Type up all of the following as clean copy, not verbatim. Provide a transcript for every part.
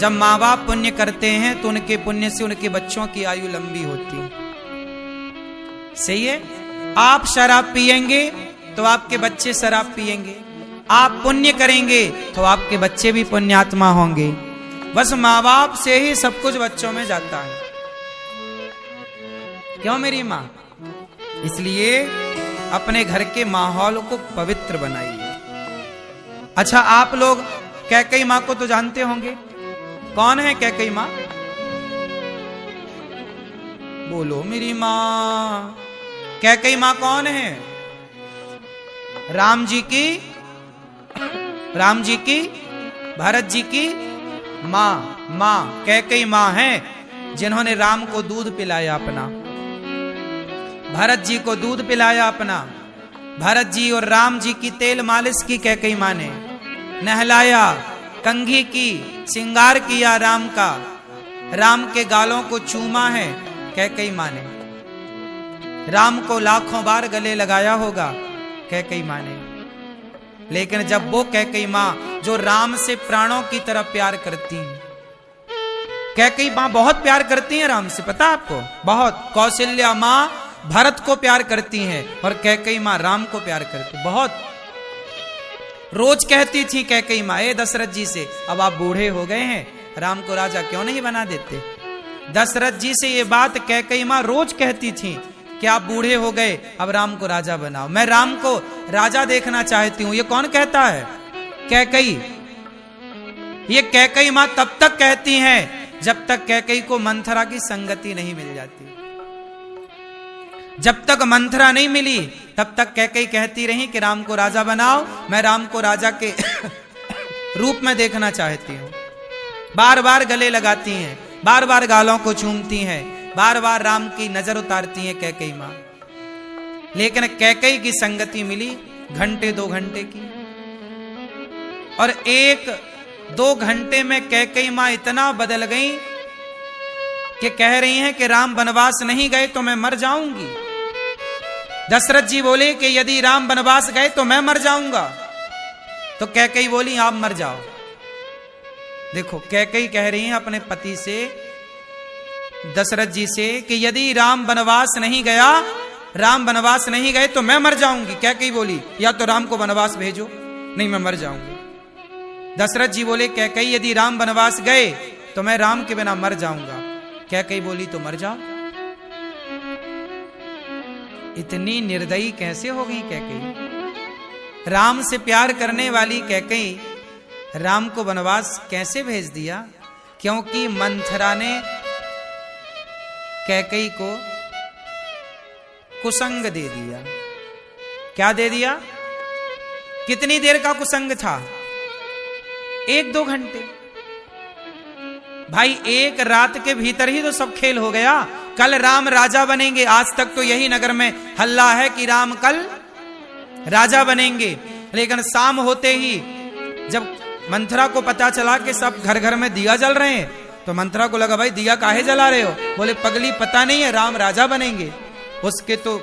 जब माँ बाप पुण्य करते हैं तो उनके पुण्य से उनके बच्चों की आयु लंबी होती है। सही है। आप शराब पिएंगे तो आपके बच्चे शराब पिएंगे, आप पुण्य करेंगे तो आपके बच्चे भी पुण्यात्मा होंगे। बस माँ बाप से ही सब कुछ बच्चों में जाता है। क्यों मेरी माँ? इसलिए अपने घर के माहौल को पवित्र बनाइए। अच्छा, आप लोग कैकेयी माँ को तो जानते होंगे। कौन है कैकेयी माँ? बोलो मेरी माँ। कैकेयी माँ कौन है? राम जी की भरत जी की माँ कैकेयी माँ है, जिन्होंने राम को दूध पिलाया अपना, भरत जी को दूध पिलाया अपना। भरत जी और राम जी की तेल मालिश की कैकेयी माँ ने, नहलाया, कंघी की, श्रृंगार किया राम का, राम के गालों को चूमा है कैकेयी माँ ने। राम को लाखों बार गले लगाया होगा कैकेयी माँ ने। लेकिन जब वो कैकेयी माँ जो राम से प्राणों की तरह प्यार करती हैं, कैकेयी माँ बहुत प्यार करती हैं राम से, पता आपको? बहुत। कौशल्या माँ भरत को प्यार करती हैं और कैकेयी माँ राम को प्यार करती, बहुत। रोज कहती थी कैकेयी माँ दशरथ जी से, अब आप बूढ़े हो गए हैं, राम को राजा क्यों नहीं बना देते? दशरथ जी से ये बात कैकेयी माँ रोज कहती थी कि आप बूढ़े हो गए, अब राम को राजा बनाओ, मैं राम को राजा देखना चाहती हूं। ये कौन कहता है? कैकेयी। ये कैकेयी माँ तब तक कहती हैं जब तक कैकेयी को मंथरा की संगति नहीं मिल जाती। जब तक मंथरा नहीं मिली तब तक कैकेयी कहती रही कि राम को राजा बनाओ, मैं राम को राजा के रूप में देखना चाहती हूं। बार बार गले लगाती हैं, बार बार गालों को चूमती हैं, बार बार राम की नजर उतारती हैं कैकेयी माँ। लेकिन कैकेयी की संगति मिली घंटे 2 घंटे की, और 1-2 घंटे में कैकेयी माँ इतना बदल गई कि कह रही हैं कि राम वनवास नहीं गए तो मैं मर जाऊंगी। दशरथ जी बोले कि यदि राम वनवास गए तो मैं मर जाऊंगा, तो कैकेयी बोली आप मर जाओ। देखो, कैकेयी कह रही हैं अपने पति से, दशरथ जी से, कि यदि राम वनवास नहीं गया, राम वनवास नहीं गए तो मैं मर जाऊंगी। कैकेयी बोली या तो राम को वनवास भेजो, नहीं मैं मर जाऊंगी। दशरथ जी बोले कैकेयी यदि राम वनवास गए तो मैं राम के बिना मर जाऊंगा। कैकेयी बोली तो मर जाओ। इतनी निर्दयी कैसे हो गई कैकेयी? राम से प्यार करने वाली कैकेयी राम को वनवास कैसे भेज दिया? क्योंकि मंथरा ने कैकेयी को कुसंग दे दिया। क्या दे दिया? कितनी देर का कुसंग था? 1-2 घंटे। भाई, एक रात के भीतर ही तो सब खेल हो गया। कल राम राजा बनेंगे, आज तक तो यही नगर में हल्ला है कि राम कल राजा बनेंगे। लेकिन शाम होते ही जब मंथरा को पता चला कि सब घर घर में दिया जल रहे हैं, तो मंथरा को लगा भाई दिया काहे जला रहे हो? बोले पगली पता नहीं है राम राजा बनेंगे। उसके तो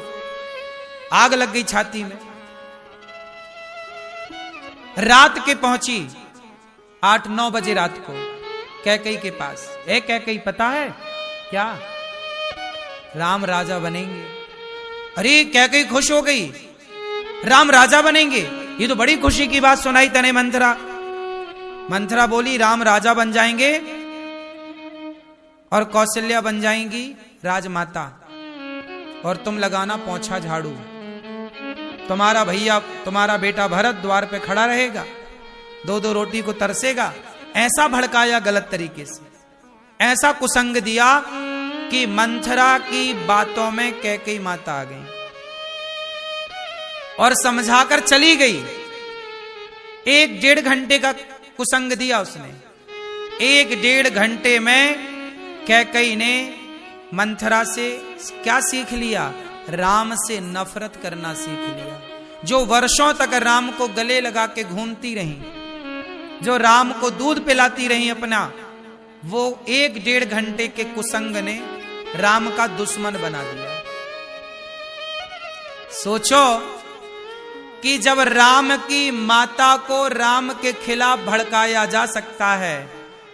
आग लग गई छाती में। रात के पहुंची 8-9 बजे रात को कैकेयी के पास। कैकेयी पता है क्या? राम राजा बनेंगे। अरे कैकेयी खुश हो गई, राम राजा बनेंगे, ये तो बड़ी खुशी की बात सुनाई तने मंथरा। मंथरा बोली राम राजा बन जाएंगे और कौशल्या बन जाएंगी राजमाता, और तुम लगाना पोंछा झाड़ू। तुम्हारा भैया, तुम्हारा बेटा भरत द्वार पे खड़ा रहेगा, 2-2 रोटी को तरसेगा। ऐसा भड़काया गलत तरीके से, ऐसा कुसंग दिया कि मंथरा की बातों में कैकेयी माता आ गई और समझाकर चली गई। 1-1.5 घंटे का कुसंग दिया उसने। 1-1.5 घंटे में कैकेयी ने मंथरा से क्या सीख लिया? राम से नफरत करना सीख लिया। जो वर्षों तक राम को गले लगा के घूमती रही, जो राम को दूध पिलाती रही अपना, वो 1-1.5 घंटे के कुसंग ने राम का दुश्मन बना दिया। सोचो कि जब राम की माता को राम के खिलाफ भड़काया जा सकता है,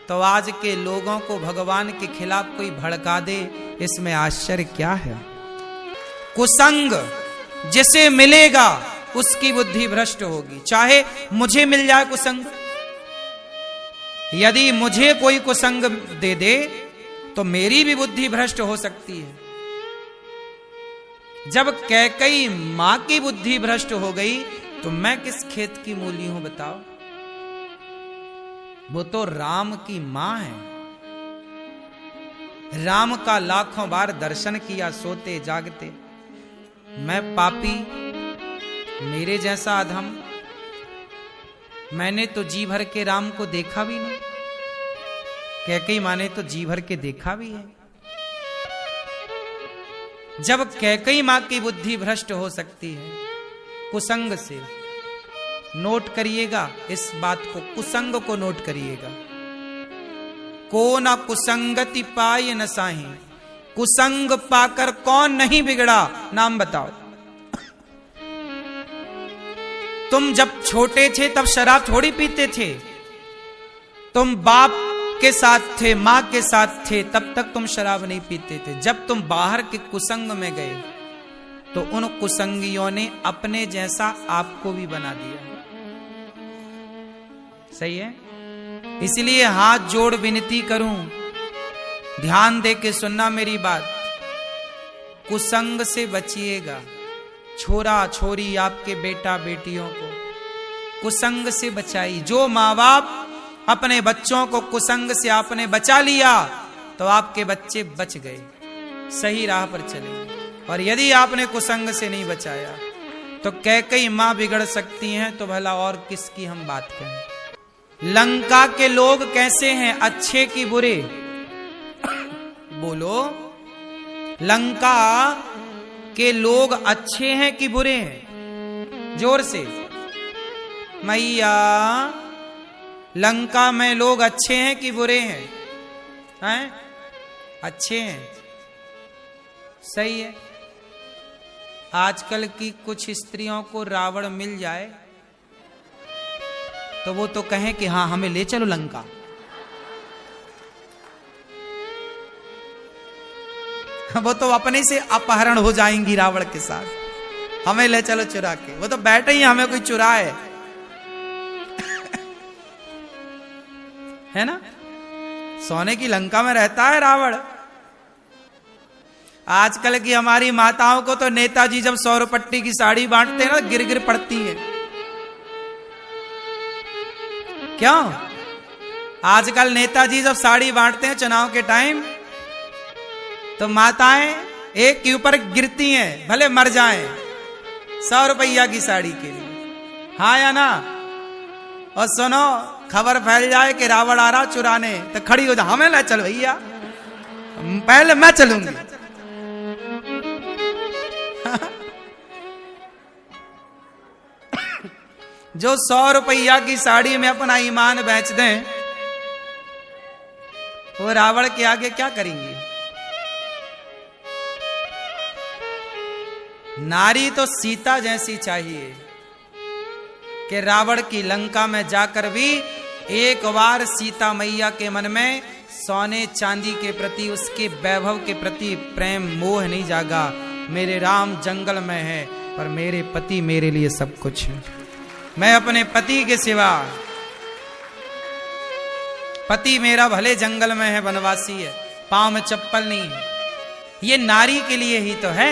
तो आज के लोगों को भगवान के खिलाफ कोई भड़का दे, इसमें आश्चर्य क्या है? कुसंग जिसे मिलेगा उसकी बुद्धि भ्रष्ट होगी। चाहे मुझे मिल जाए कुसंग, यदि मुझे कोई कुसंग दे दे तो मेरी भी बुद्धि भ्रष्ट हो सकती है। जब कैकई मां की बुद्धि भ्रष्ट हो गई तो मैं किस खेत की मूली हूं बताओ? वो तो राम की मां है। राम का लाखों बार दर्शन किया सोते जागते। मैं पापी, मेरे जैसा अधम, मैंने तो जी भर के राम को देखा भी नहीं। कैकई मां ने तो जी भर के देखा भी है। जब कैकई मां की बुद्धि भ्रष्ट हो सकती है कुसंग से, नोट करिएगा इस बात को, कुसंग को नोट करिएगा। को ना कुसंगति पाए न साही, कुसंग पाकर कौन नहीं बिगड़ा? नाम बताओ। तुम जब छोटे थे तब शराब थोड़ी पीते थे। तुम बाप के साथ थे, मां के साथ थे, तब तक तुम शराब नहीं पीते थे। जब तुम बाहर के कुसंग में गए तो उन कुसंगियों ने अपने जैसा आपको भी बना दिया। सही है? इसलिए हाथ जोड़ विनती करूं, ध्यान दे के सुनना मेरी बात। कुसंग से बचिएगा। छोरा छोरी आपके बेटा बेटियों को कुसंग से बचाई। जो माँ बाप अपने बच्चों को कुसंग से आपने बचा लिया तो आपके बच्चे बच गए, सही राह पर चले। और यदि आपने कुसंग से नहीं बचाया तो कैकई मां बिगड़ सकती हैं, तो भला और किसकी हम बात करें? लंका के लोग कैसे हैं, अच्छे कि बुरे? बोलो, लंका के लोग अच्छे हैं कि बुरे हैं? जोर से। मैया, लंका में लोग अच्छे हैं कि बुरे हैं? हैं? अच्छे हैं। सही है। आजकल की कुछ स्त्रियों को रावण मिल जाए तो वो तो कहें कि हाँ हमें ले चलो लंका। वो तो अपने से अपहरण हो जाएंगी रावण के साथ, हमें ले चलो चुरा के। वो तो बैठे ही हमें कोई चुराए, है ना? सोने की लंका में रहता है रावण। आजकल की हमारी माताओं को तो नेताजी जब 100 रुपट्टी की साड़ी बांटते हैं ना, गिर गिर पड़ती है। क्यों? आजकल नेताजी जब साड़ी बांटते हैं चुनाव के टाइम तो माताएं एक के ऊपर गिरती हैं, भले मर जाएं, 100 रुपया की साड़ी के लिए। हाँ या ना? और सुनो, खबर फैल जाए कि रावण आ रहा चुराने तो खड़ी हो जा, हमें ले चल भैया, पहले मैं चलूंगी। जो 100 रुपया की साड़ी में अपना ईमान बेच दें वो रावण के आगे क्या करेंगे? नारी तो सीता जैसी चाहिए कि रावण की लंका में जाकर भी एक बार सीता मैया के मन में सोने चांदी के प्रति, उसके वैभव के प्रति प्रेम मोह नहीं जागा। मेरे राम जंगल में है पर मेरे पति मेरे लिए सब कुछ है। मैं अपने पति के सिवा, पति मेरा भले जंगल में है, वनवासी है, पांव में चप्पल नहीं है, ये नारी के लिए ही तो है।